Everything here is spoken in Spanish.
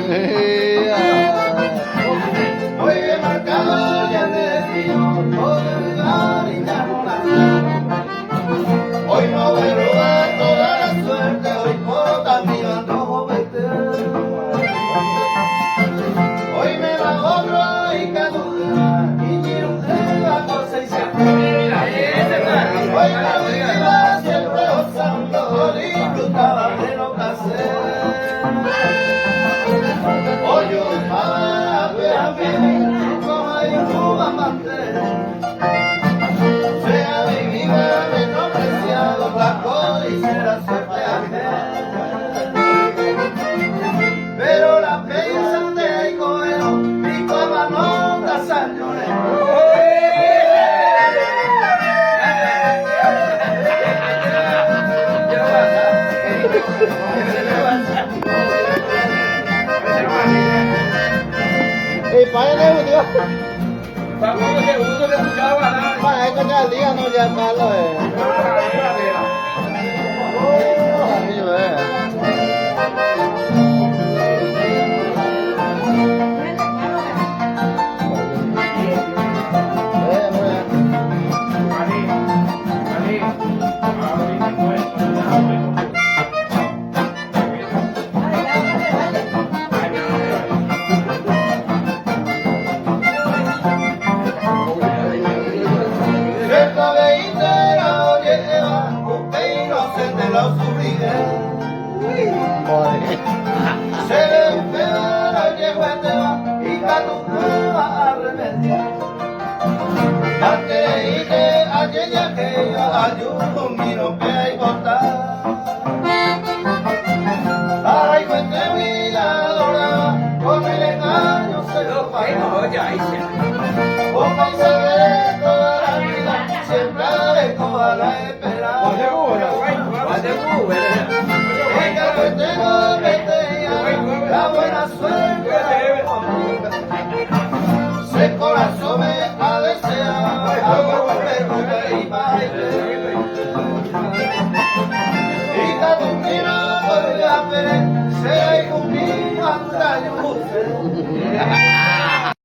Muy bien marcado ya el destino, todo el lugar y ya no la sé. Hoy no voy a robar toda la suerte, hoy por también ando meter. Hoy me va otro y caduca, y quiero un la cosa y se hoy me iba siempre gozando, disfrutaba de lo que hacer. Hoy yo dejaba a mi como hay un amante. Sea mi vida menospreciado, la codicera suerte ajena. Pero la pensa de coero, mi cama no da señores. Vaya de Dios. Vamos que uno que escuchaba nada. Para eso ya el día no ya malo se le pega la yegua te va y cada uno va a remediar. Antes de irte a aquella que yo ayudo, miro que hay botar. Ay, cuente vida dorada, con el engaño se lo paga. Un mensaje de toda la vida, siempre de toda la esperanza. Venga que tengo la buena suerte. Si el corazón me ha deseado, hago un y baile. Y cada un miro por la fe, se hay un niño hasta yo.